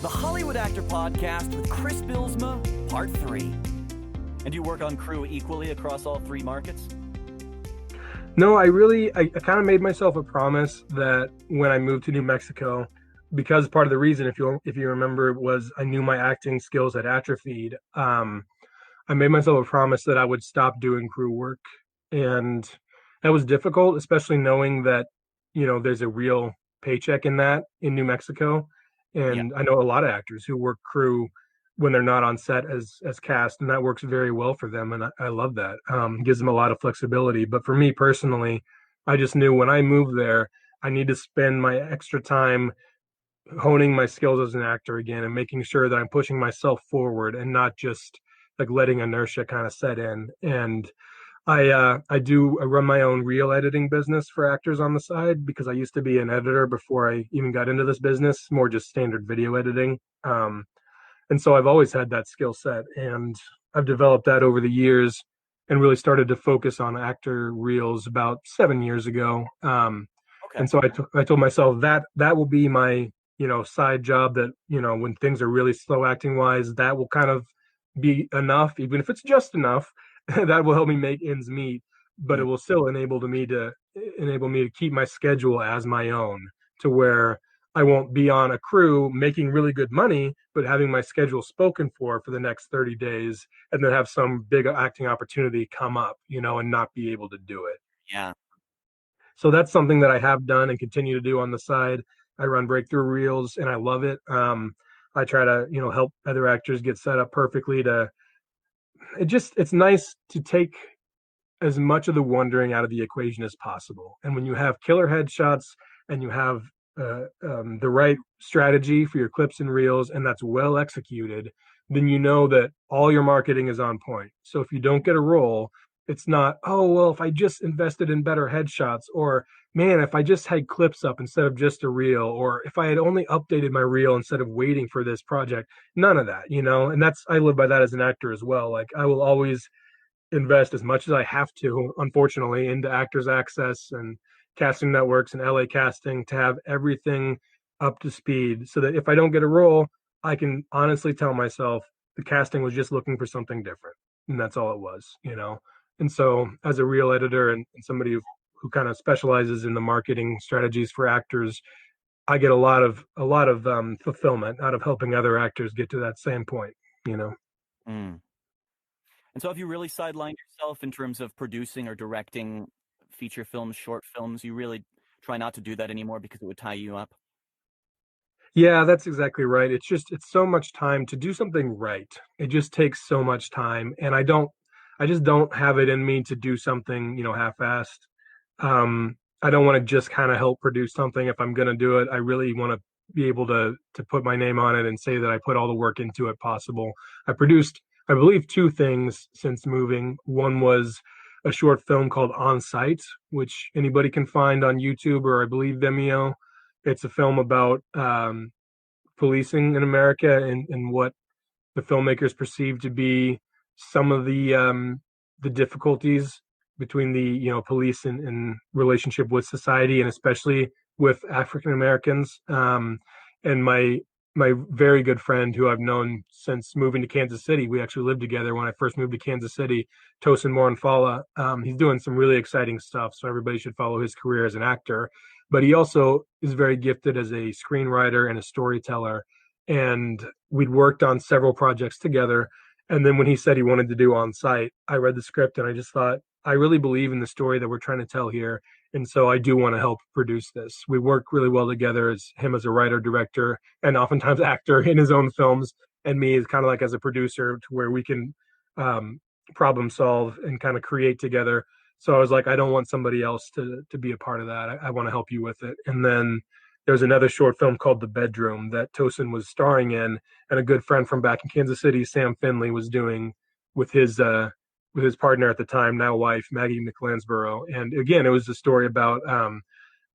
The Hollywood Actor Podcast with Chris Bylsma, Part 3. And do you work on crew equally across all three markets? No, I kind of made myself a promise that when I moved to New Mexico, because part of the reason, if you remember, was I knew my acting skills had atrophied. I made myself a promise that I would stop doing crew work, and that was difficult, especially knowing that there's a real paycheck in that in New Mexico. And Yeah. I know a lot of actors who work crew when they're not on set as cast, and that works very well for them, and I love that. Gives them a lot of flexibility. But for me personally, I just knew when I moved there, I need to spend my extra time honing my skills as an actor again and making sure that I'm pushing myself forward and not just like letting inertia kind of set in. And I run my own reel editing business for actors on the side because I used to be an editor before I even got into this business, more just standard video editing. And so I've always had that skill set, and I've developed that over the years and really started to focus on actor reels about 7 years ago. Okay. And so I told myself that that will be my, side job that, when things are really slow acting wise, that will kind of be enough, even if it's just enough, that will help me make ends meet, but it will still enable me to keep my schedule as my own, to where I won't be on a crew making really good money, but having my schedule spoken for the next 30 days and then have some big acting opportunity come up, and not be able to do it. Yeah. So that's something that I have done and continue to do on the side. I run breakthrough reels and I love it. I try to, help other actors get set up perfectly it's nice to take as much of the wondering out of the equation as possible. And when you have killer headshots and you have the right strategy for your clips and reels, and that's well executed, then you know that all your marketing is on point. So if you don't get a role, it's not, oh, well, if I just invested in better headshots, or man, if I just had clips up instead of just a reel, or if I had only updated my reel instead of waiting for this project. None of that, and I live by that as an actor as well. Like I will always invest as much as I have to, unfortunately, into Actors Access and casting networks and LA casting to have everything up to speed so that if I don't get a role, I can honestly tell myself the casting was just looking for something different. And that's all it was. And so as a reel editor and somebody who kind of specializes in the marketing strategies for actors, I get a lot of fulfillment out of helping other actors get to that same point. Mm. And so have you really sidelined yourself in terms of producing or directing feature films, short films? You really try not to do that anymore because it would tie you up? Yeah, that's exactly right. It's so much time to do something right. It just takes so much time. And I just don't have it in me to do something, half-assed. I don't want to just kind of help produce something. If I'm going to do it, I really want to be able to put my name on it and say that I put all the work into it possible. I produced, I believe, two things since moving. One was a short film called On Site, which anybody can find on YouTube or I believe Vimeo. It's a film about policing in America and what the filmmakers perceive to be some of the difficulties between the police and relationship with society and especially with African Americans. And my very good friend who I've known since moving to Kansas City, we actually lived together when I first moved to Kansas City, Tosin Moranfala. He's doing some really exciting stuff, so everybody should follow his career as an actor. But he also is very gifted as a screenwriter and a storyteller. And we'd worked on several projects together. And then when he said he wanted to do On Site, I read the script and I just thought, I really believe in the story that we're trying to tell here. And so I do want to help produce this. We work really well together as him as a writer, director, and oftentimes actor in his own films, and me as kind of like as a producer to where we can problem solve and kind of create together. So I was like, I don't want somebody else to be a part of that. I want to help you with it. And then there's another short film called The Bedroom that Tosin was starring in, and a good friend from back in Kansas City, Sam Finley, was doing with his partner at the time, now wife, Maggie McLansborough. And again, it was a story about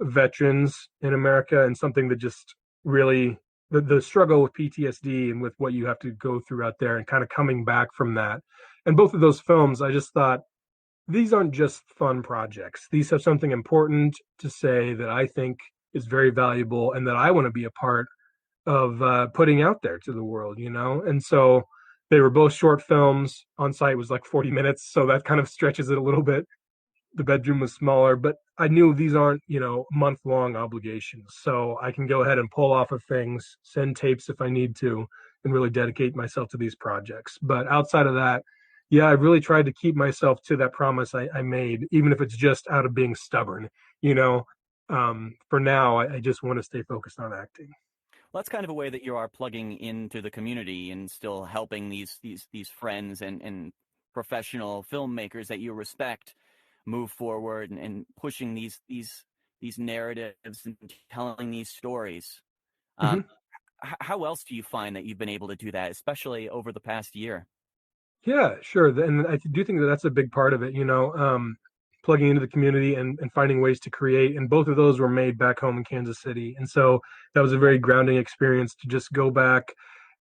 veterans in America and something that just really the struggle with PTSD and with what you have to go through out there and kind of coming back from that. And both of those films, I just thought these aren't just fun projects. These have something important to say that I think is very valuable and that I want to be a part of putting out there to the world, you know? And so they were both short films. On site was like 40 minutes, so that kind of stretches it a little bit. The bedroom was smaller, but I knew these aren't, month long obligations. So I can go ahead and pull off of things, send tapes if I need to, and really dedicate myself to these projects. But outside of that, yeah, I really tried to keep myself to that promise I made, even if it's just out of being stubborn, you know. For now, I just want to stay focused on acting. Well, that's kind of a way that you are plugging into the community and still helping these friends and professional filmmakers that you respect move forward and pushing these narratives and telling these stories. Um, Hmm. how else do you find that you've been able to do that, especially over the past year? Yeah, sure. And I do think that that's a big part of it, plugging into the community and finding ways to create. And both of those were made back home in Kansas City. And so that was a very grounding experience to just go back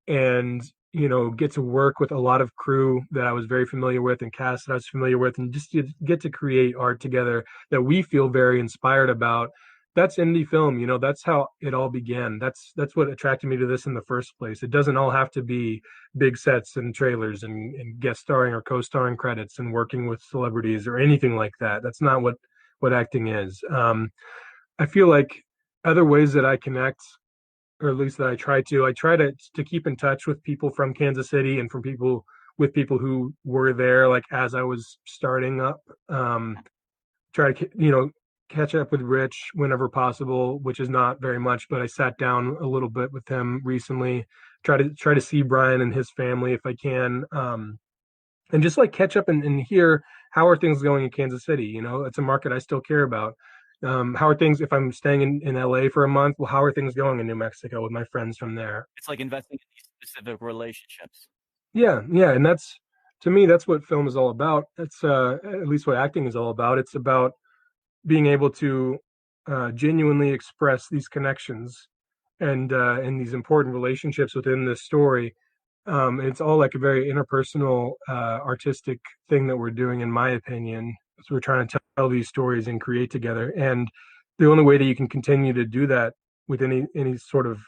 and get to work with a lot of crew that I was very familiar with and cast that I was familiar with, and just to get to create art together that we feel very inspired about. That's indie film. That's how it all began. That's what attracted me to this in the first place. It doesn't all have to be big sets and trailers and guest starring or co-starring credits and working with celebrities or anything like that. That's not what acting is. I feel like other ways that I connect, or at least that I try to keep in touch with people from Kansas City and from people who were there like as I was starting up. Try to catch up with Rich whenever possible, which is not very much, but I sat down a little bit with him recently. Try to see Brian and his family if I can, and just like catch up and hear how are things going in Kansas City. It's a market I still care about. How are things if I'm staying in LA for a month? Well, how are things going in New Mexico with my friends from there? It's like investing in these specific relationships. Yeah, yeah, and that's to me that's what film is all about. That's at least what acting is all about. It's about being able to genuinely express these connections and these important relationships within this story. It's all like a very interpersonal, artistic thing that we're doing, in my opinion. So we're trying to tell these stories and create together. And the only way that you can continue to do that with any sort of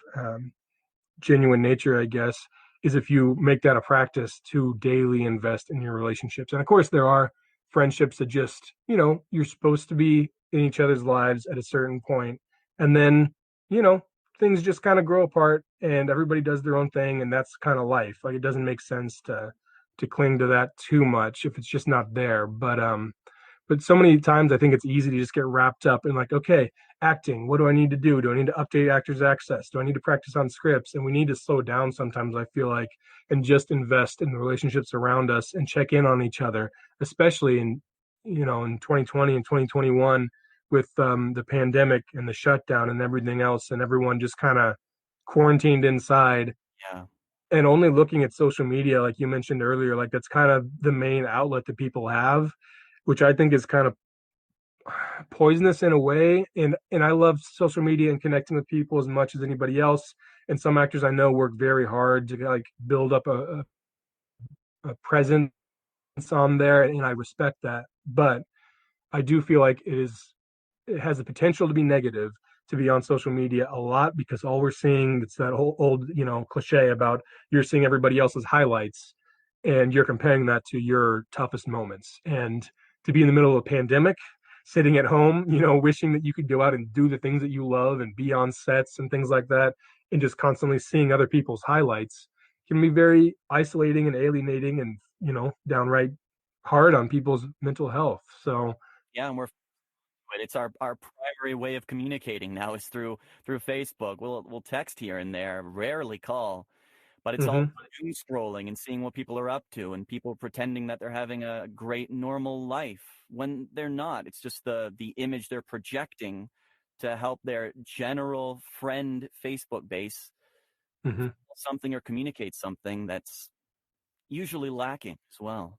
genuine nature, I guess, is if you make that a practice to daily invest in your relationships. And of course, there are friendships that just, you're supposed to be in each other's lives at a certain point. And then, you know, things just kind of grow apart and everybody does their own thing. And that's kind of life. Like it doesn't make sense to cling to that too much if it's just not there. But so many times I think it's easy to just get wrapped up in like, okay, acting, what do I need to do? Do I need to update actors access? Do I need to practice on scripts? And we need to slow down sometimes, I feel like, and just invest in the relationships around us and check in on each other, especially in 2020 and 2021 with the pandemic and the shutdown and everything else, and everyone just kind of quarantined inside Yeah. and only looking at social media, like you mentioned earlier, like that's kind of the main outlet that people have, which I think is kind of poisonous in a way. And I love social media and connecting with people as much as anybody else. And some actors I know work very hard to like build up a presence on there, and I respect that. But I do feel like it has the potential to be negative to be on social media a lot because all we're seeing, it's that whole old cliche about you're seeing everybody else's highlights and you're comparing that to your toughest moments. And to be in the middle of a pandemic, sitting at home, wishing that you could go out and do the things that you love and be on sets and things like that, and just constantly seeing other people's highlights can be very isolating and alienating and downright hard on people's mental health. So Yeah, and it's our primary way of communicating now is through Facebook. We'll text here and there, rarely call, but it's all mhm. doom scrolling and seeing what people are up to and people pretending that they're having a great normal life when they're not. It's just the image they're projecting to help their general friend Facebook base Mhm. feel something or communicate something that's usually lacking as well.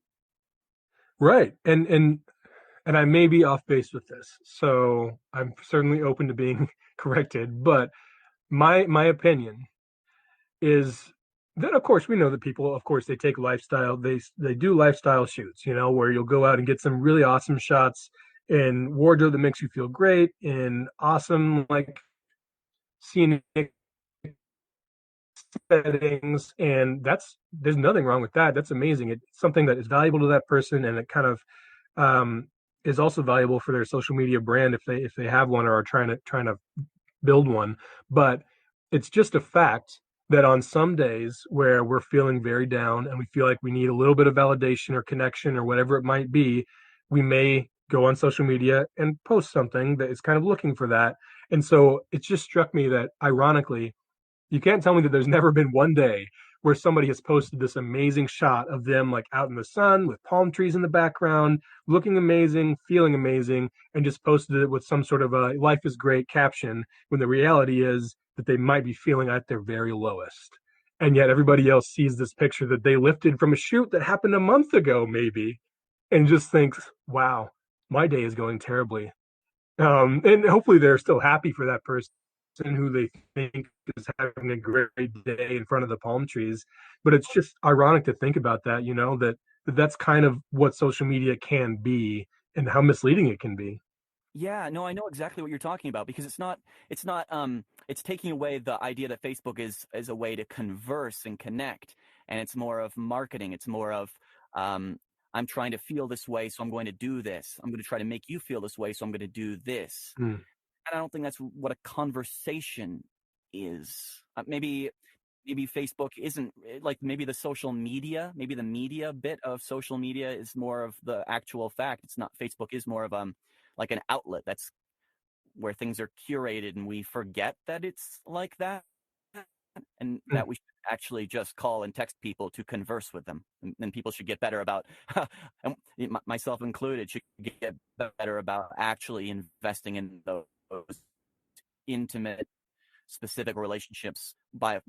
Right. And I may be off base with this, so I'm certainly open to being corrected. But my opinion is that, of course, we know that people, of course, they take lifestyle, they do lifestyle shoots, where you'll go out and get some really awesome shots in wardrobe that makes you feel great, in awesome like scenic settings, and there's nothing wrong with that. That's amazing. It's something that is valuable to that person, and it kind of um, is also valuable for their social media brand if they have one or are trying to build one. But it's just a fact that on some days where we're feeling very down and we feel like we need a little bit of validation or connection or whatever it might be, we may go on social media and post something that is kind of looking for that. And so it just struck me that ironically, you can't tell me that there's never been one day where somebody has posted this amazing shot of them like out in the sun with palm trees in the background, looking amazing, feeling amazing, and just posted it with some sort of a life is great caption when the reality is that they might be feeling at their very lowest. And yet everybody else sees this picture that they lifted from a shoot that happened a month ago, maybe, and just thinks, wow, my day is going terribly. And hopefully they're still happy for that person who they think is having a great day in front of the palm trees. But it's just ironic to think about that, that's kind of what social media can be and how misleading it can be. Yeah, no, I know exactly what you're talking about because it's taking away the idea that Facebook is a way to converse and connect, and it's more of marketing. It's more of um I'm trying to feel this way, so I'm going to do this. I'm going to try to make you feel this way, so I'm going to do this. Mm. And I don't think that's what a conversation is. Maybe Facebook isn't like maybe the social media, maybe the media bit of social media is more of the actual fact. It's not Facebook is more of like an outlet that's where things are curated and we forget that it's like that and Mm. that we should actually just call and text people to converse with them and people should get better about and myself included should get better about actually investing in those intimate specific relationships by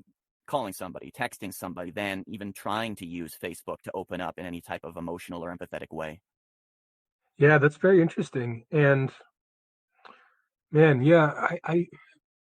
calling somebody, texting somebody, than even trying to use Facebook to open up in any type of emotional or empathetic way. Yeah, that's very interesting. And man, yeah, I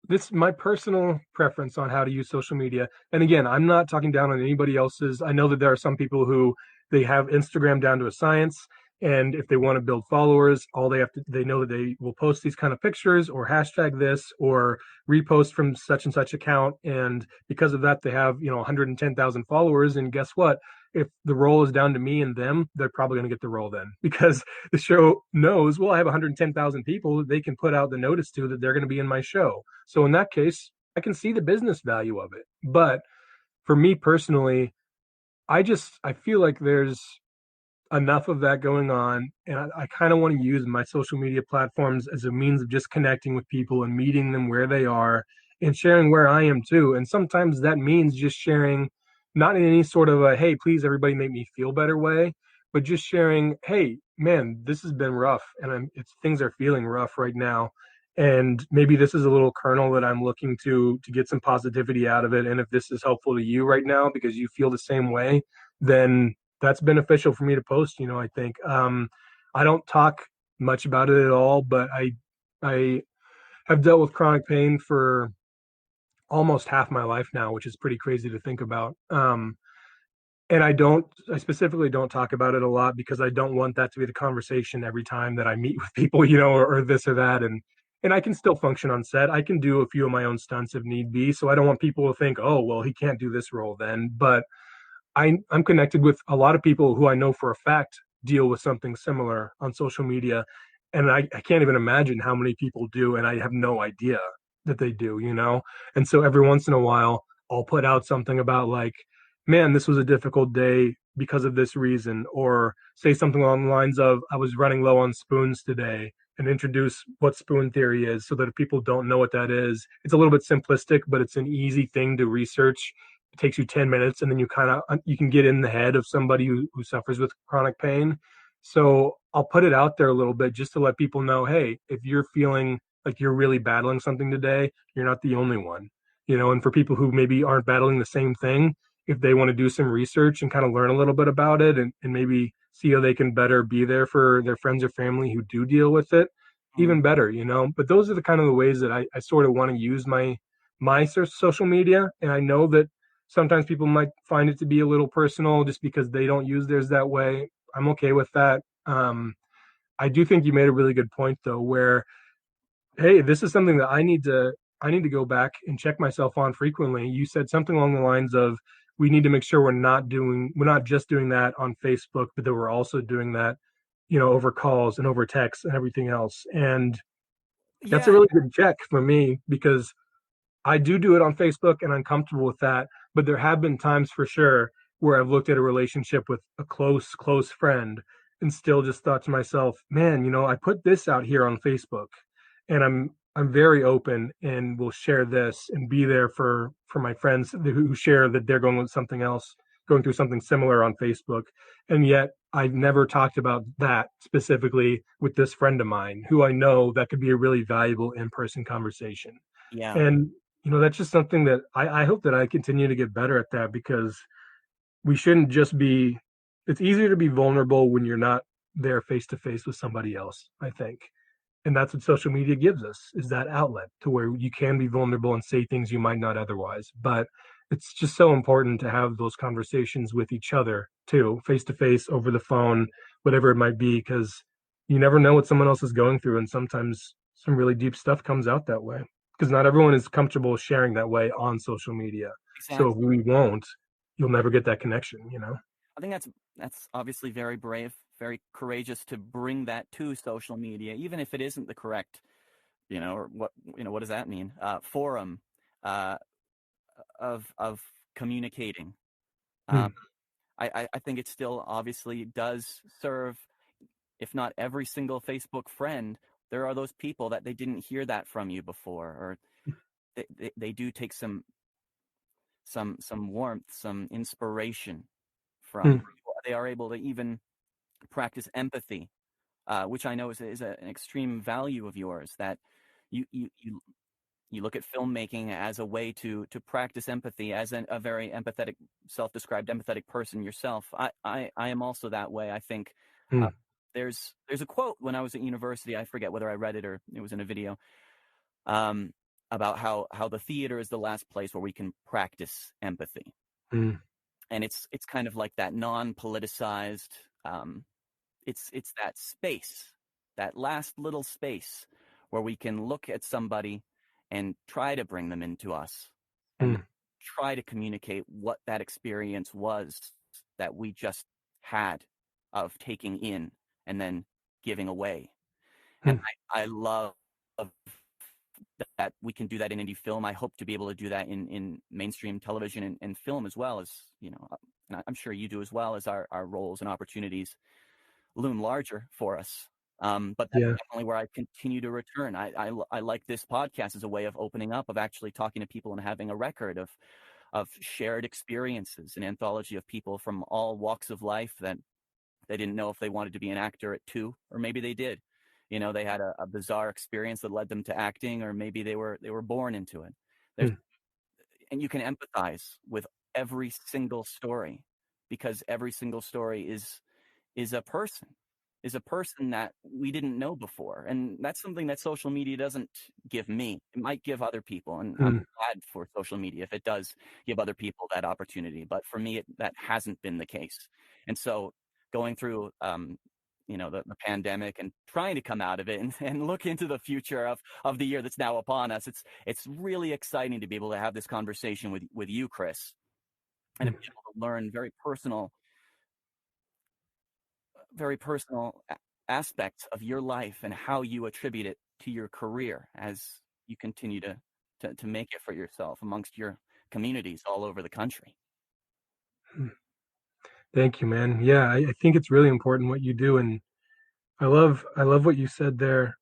this my personal preference on how to use social media. And again, I'm not talking down on anybody else's. I know that there are some people who they have Instagram down to a science, and if they want to build followers, all they know that they will post these kind of pictures or hashtag this or repost from such and such account, and because of that, they have 110,000 followers. And guess what? If the role is down to me and them, they're probably going to get the role then because the show knows, well, I have 110,000 people that they can put out the notice to that they're going to be in my show. So in that case, I can see the business value of it. But for me personally, I feel like there's enough of that going on. And I kind of want to use my social media platforms as a means of just connecting with people and meeting them where they are and sharing where I am too. And sometimes that means just sharing, not in any sort of a, hey, please everybody make me feel better way, but just sharing, hey, man, this has been rough and things are feeling rough right now. And maybe this is a little kernel that I'm looking to get some positivity out of it. And if this is helpful to you right now because you feel the same way, then that's beneficial for me to post. I think I don't talk much about it at all, but I have dealt with chronic pain for almost half my life now, which is pretty crazy to think about. And I specifically don't talk about it a lot because I don't want that to be the conversation every time that I meet with people, or this or that. And I can still function on set. I can do a few of my own stunts if need be. So I don't want people to think, oh, well, he can't do this role then. But I'm connected with a lot of people who I know for a fact deal with something similar on social media. And I can't even imagine how many people do. And I have no idea that they do. And so every once in a while, I'll put out something about like, man, this was a difficult day because of this reason, or say something along the lines of, I was running low on spoons today and introduce what spoon theory is so that if people don't know what that is, it's a little bit simplistic, but it's an easy thing to research. It takes you 10 minutes and then you can get in the head of somebody who suffers with chronic pain. So I'll put it out there a little bit just to let people know, hey, if you're feeling like you're really battling something today, you're not the only one. And for people who maybe aren't battling the same thing, if they want to do some research and kind of learn a little bit about it and maybe see how they can better be there for their friends or family who do deal with it, even better. But those are the kind of the ways that I sort of want to use my social media. And I know that sometimes people might find it to be a little personal just because they don't use theirs that way. I'm okay with that. I do think you made a really good point though, where, hey, this is something that I need to I need to go back and check myself on frequently. You said something along the lines of we need to make sure we're not just doing that on Facebook, but that we're also doing that, over calls and over text and everything else. And that's a Yeah, really good check for me because I do it on Facebook and I'm comfortable with that. But there have been times for sure where I've looked at a relationship with a close friend and still just thought to myself, man, I put this out here on Facebook and I'm very open and will share this and be there for my friends who share that they're going through something similar on Facebook. And yet I've never talked about that specifically with this friend of mine who I know that could be a really valuable in-person conversation. yeah, And that's just something that I hope that I continue to get better at that because we shouldn't just be, it's easier to be vulnerable when you're not there face to face with somebody else, I think. And that's what social media gives us is that outlet to where you can be vulnerable and say things you might not otherwise. But it's just so important to have those conversations with each other too, face to face, over the phone, whatever it might be, because you never know what someone else is going through. And sometimes some really deep stuff comes out that way because not everyone is comfortable sharing that way on social media. So if exactly. we won't, you'll never get that connection. I think that's obviously very brave, very courageous to bring that to social media, even if it isn't the correct, or what does that mean? Forum uh, of communicating. Um, Hmm. I think it still obviously does serve, if not every single Facebook friend, there are those people that they didn't hear that from you before, or they do take some warmth, some inspiration Hmm. from. They are able to even practice empathy, which I know is an extreme value of yours. That you you you you look at filmmaking as a way to practice empathy, as a very empathetic, self-described empathetic person yourself. I am also that way. I think uh, Hmm. there's a quote when I was at university. I forget whether I read it or it was in a video, um, about how the theater is the last place where we can practice empathy, Hmm. and it's kind of like that non-politicized. Um, it's that space, that last little space where we can look at somebody and try to bring them into us and Hmm. try to communicate what that experience was that we just had of taking in and then giving away. And Hmm. I love that we can do that in indie film. I hope to be able to do that in mainstream television and film as well, as and I'm sure you do as well, as our roles and opportunities loom larger for us. But that's Yeah. definitely where I continue to return. I like this podcast as a way of opening up, of actually talking to people and having a record of shared experiences, an anthology of people from all walks of life that they didn't know if they wanted to be an actor at 2, or maybe they did. They had a bizarre experience that led them to acting, or maybe they were born into it. There's Hmm. and you can empathize with every single story, because every single story is a person, that we didn't know before. And that's something that social media doesn't give me. It might give other people. And I'm Hmm. glad for social media if it does give other people that opportunity. But for me, that hasn't been the case. And so going through, the pandemic and trying to come out of it and look into the future of the year that's now upon us, it's really exciting to be able to have this conversation with you, Chris, and to be Hmm. able to learn very personal aspects of your life and how you attribute it to your career as you continue to make it for yourself amongst your communities all over the country. Hmm. Thank you, man. Yeah, I think it's really important what you do, and I love what you said there.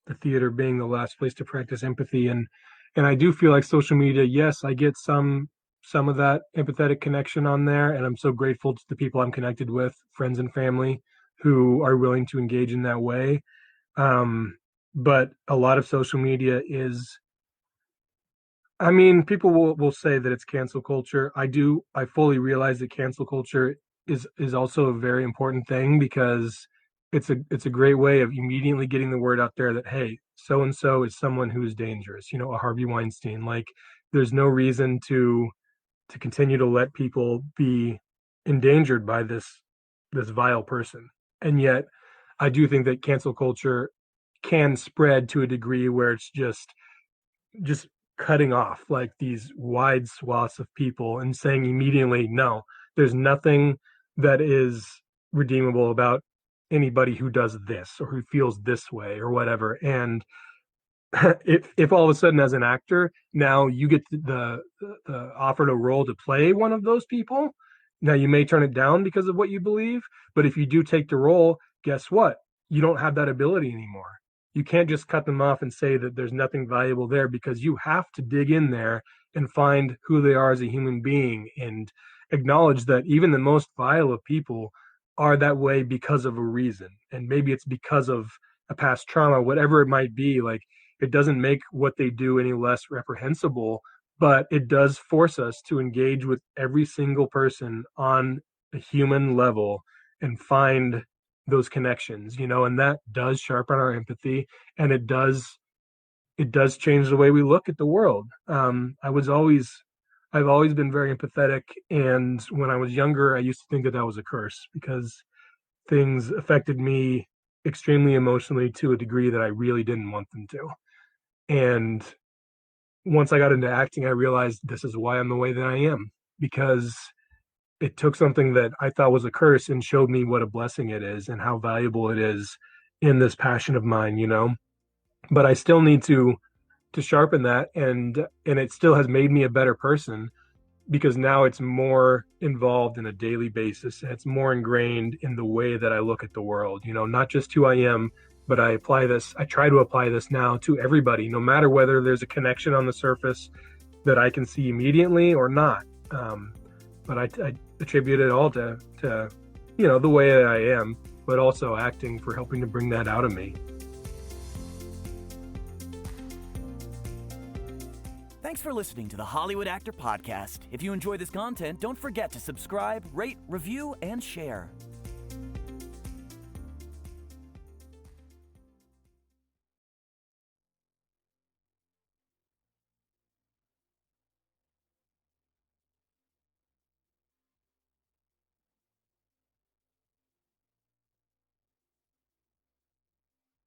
The theater being the last place to practice empathy, and I do feel like social media. Yes, I get some of that empathetic connection on there, and I'm so grateful to the people I'm connected with, friends and family, who are willing to engage in that way. Um, but a lot of social media is, I mean, people will say that it's cancel culture. I fully realize that cancel culture is also a very important thing because it's a great way of immediately getting the word out there that hey, so and so is someone who is dangerous, a Harvey Weinstein. Like there's no reason to continue to let people be endangered by this vile person. And yet I do think that cancel culture can spread to a degree where it's just just cutting off like these wide swaths of people and saying immediately, no, there's nothing that is redeemable about anybody who does this or who feels this way or whatever. And if all of a sudden as an actor now you get the offered a role to play one of those people, now you may turn it down because of what you believe, but if you do take the role, guess what, you don't have that ability anymore. You can't just cut them off and say that there's nothing valuable there, because you have to dig in there and find who they are as a human being and acknowledge that even the most vile of people are that way because of a reason, and maybe it's because of a past trauma, whatever it might be. Like, it doesn't make what they do any less reprehensible, but it does force us to engage with every single person on a human level and find those connections, and that does sharpen our empathy, and it does change the way we look at the world. I've always been very empathetic, and when I was younger, I used to think that that was a curse because things affected me extremely emotionally to a degree that I really didn't want them to. And once I got into acting, I realized this is why I'm the way that I am, because it took something that I thought was a curse and showed me what a blessing it is and how valuable it is in this passion of mine. But I still need to sharpen that, and it still has made me a better person, because now it's more involved in a daily basis. It's more ingrained in the way that I look at the world, not just who I am, but I try to apply this now to everybody, no matter whether there's a connection on the surface that I can see immediately or not. But I attribute it all to the way that I am, but also acting for helping to bring that out of me. Thanks for listening to the Hollywood Actor Podcast. If you enjoy this content, don't forget to subscribe, rate, review, and share.